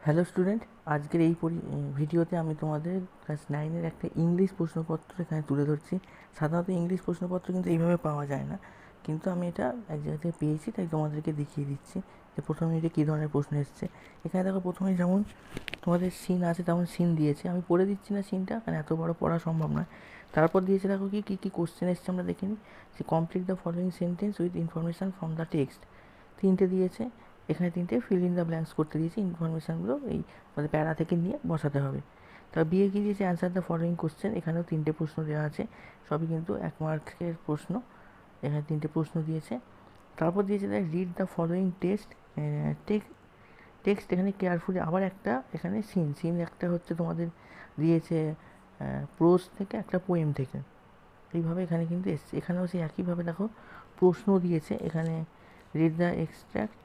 Hello student, আজকের এই ভিডিওতে আমি তোমাদের ক্লাস 9-এর একটা ইংলিশ প্রশ্নপত্র এখানে তুলে ধরছি। সাধারণত ইংলিশ প্রশ্নপত্র কিন্তু এইভাবে পাওয়া যায় না, কিন্তু আমি এটা এক জায়গা থেকে পেয়েছি, তাই তোমাদেরকে দেখিয়ে দিচ্ছি যে প্রথমে এটা কী ধরনের প্রশ্ন এসছে। এখানে দেখো প্রথমে যেমন তোমাদের সিন আছে তেমন সিন দিয়েছে, আমি পড়ে দিচ্ছি না সিনটা, কারণ এত বড় পড়া সম্ভব নয়। তারপর দিয়েছে দেখো কী কী কী কোশ্চেন এসছে আমরা দেখে নিই। যে complete the following sentence with information from the text, তিনটে দিয়েছে। এখানে তিনটে ফিল ইন দ্য ব্ল্যাঙ্কস করতে দিয়েছি, ইনফরমেশানগুলো এই মানে প্যারা থেকে নিয়ে বসাতে হবে। তা বিয়ে কী দিয়েছে, অ্যান্সার দ্য ফলোয়িং কোশ্চেন, এখানেও তিনটে প্রশ্ন দেওয়া আছে, সবই কিন্তু 1 মার্কের প্রশ্ন। এখানে তিনটে প্রশ্ন দিয়েছে। তারপর দিয়েছে দেখ রিড দ্য ফলোয়িং টেক্সট, এখানে কেয়ারফুলি আবার একটা এখানে সিন একটা হচ্ছে তোমাদের দিয়েছে প্রোজ থেকে, একটা পোয়েম থেকে, এইভাবে এখানে কিন্তু এসছে। এখানেও সেই একইভাবে দেখো প্রশ্ন দিয়েছে, এখানে read the extract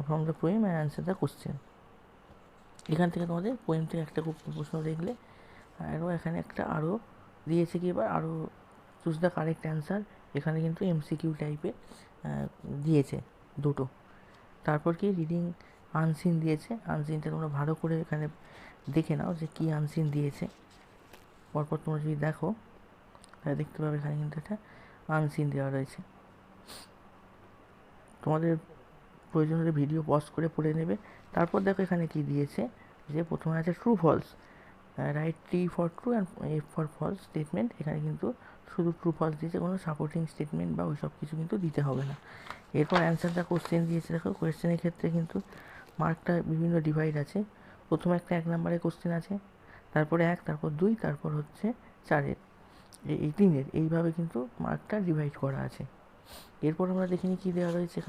from the poem and answer the question. এখান থেকে তোমাদের পোয়েম থেকে একটা প্রশ্ন দেখলে, আরও এখানে একটা আরও দিয়েছে কি এবার আরও চুজ দ্য কারেক্ট অ্যান্সার, এখানে কিন্তু এমসিকিউ টাইপের দিয়েছে দুটো। তারপর কি রিডিং আনসিন দিয়েছে, আনসিনটা তোমরা ভালো করে এখানে দেখে নাও যে কী আনসিন দিয়েছে। পরপর তোমরা যদি দেখো তাহলে দেখতে পাবে এখানে কিন্তু একটা আনসিন দেওয়া রয়েছে। তোমাদের প্রয়োজন হলে ভিডিও পজ করে পড়ে নেবে। তারপর দেখো এখানে কি দিয়েছে, যে প্রথমে আছে true false, right T for true and F for false statement. এখানে কিন্তু শুধু ট্রু ফলস দিয়েছে, কোনো সাপোর্টিং স্টেটমেন্ট বা ওই সব কিছু কিন্তু দিতে হবে না। এরপর অ্যান্সারটা কোশ্চেন দিয়েছে, দেখো কোয়েশ্চেনের ক্ষেত্রে কিন্তু মার্কটা বিভিন্ন ডিভাইড আছে। প্রথমে একটা 1 নম্বরের কোশ্চেন আছে, তারপরে 1, তারপর 2, তারপর হচ্ছে 4-এর, এই 3-এর, এইভাবে কিন্তু মার্কটা ডিভাইড করা আছে। এরপর আমরা দেখিনি কী দেওয়া রয়েছে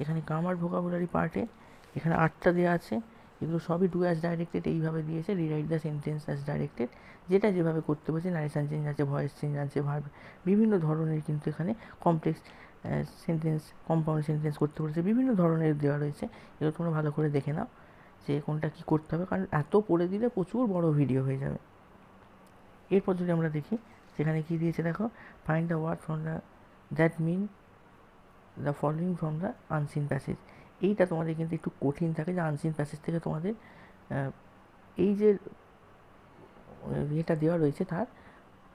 এখানে গ্রামার ভোকাবুলারি পার্টে এখানে 8টা দেওয়া আছে। এগুলো সবই ডু অ্যাজ ডাইরেক্টেড এইভাবে দিয়েছে, rewrite the sentence as directed, যেটা যেভাবে করতে বলছে। নারেশন চেঞ্জ আছে, ভয়েস চেঞ্জ আছে, ভার্ব, বিভিন্ন ধরনের কিন্তু এখানে কমপ্লেক্স সেন্টেন্স, কম্পাউন্ড সেন্টেন্স করতে বলেছে, বিভিন্ন ধরনের দেওয়া রয়েছে। এগুলো তোমরা ভালো করে দেখে নাও যে কোনটা কী করতে হবে, কারণ এত পড়ে দিলে প্রচুর বড় ভিডিও হয়ে যাবে। এরপর যদি আমরা দেখি সেখানে কী দিয়েছে, দেখো find the word from the that mean the following from the unseen passage. এইটা তোমাদের কিন্তু একটু কঠিন থাকে, যে আনসিন প্যাসেজ থেকে তোমাদের এই যে এটা দেওয়া রয়েছে তার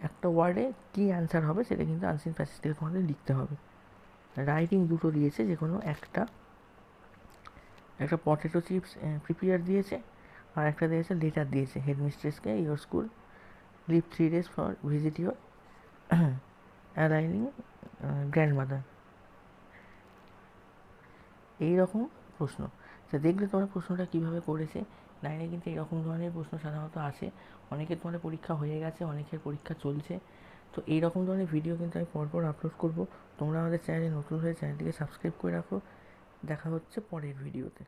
একটা ওয়ার্ডে কী অ্যান্সার হবে সেটা কিন্তু আনসিন প্যাসেজ থেকে তোমাদের লিখতে হবে। রাইটিং দুটো দিয়েছে, যে কোনো একটা পটেটো চিপস প্রিপেয়ার দিয়েছে, আর একটা দিয়েছে লেটার দিয়েছে হেডমিস্ট্রেসকে, your school leave 3 days for visit your ailing grandmother, এইরকম প্রশ্ন। তো দেখলে তোমরা প্রশ্নটা কীভাবে করেছে। 9-এ কিন্তু এইরকম ধরনের প্রশ্ন সাধারণত আসে। অনেকের তোমাদের পরীক্ষা হয়ে গেছে, অনেকের পরীক্ষা চলছে। তো এইরকম ধরনের ভিডিও কিন্তু আমি পরপর আপলোড করব। তোমরা আমাদের চ্যানেলে নতুন হয়ে চ্যানেলটিকে সাবস্ক্রাইব করে রাখো। দেখা হচ্ছে পরের ভিডিওতে।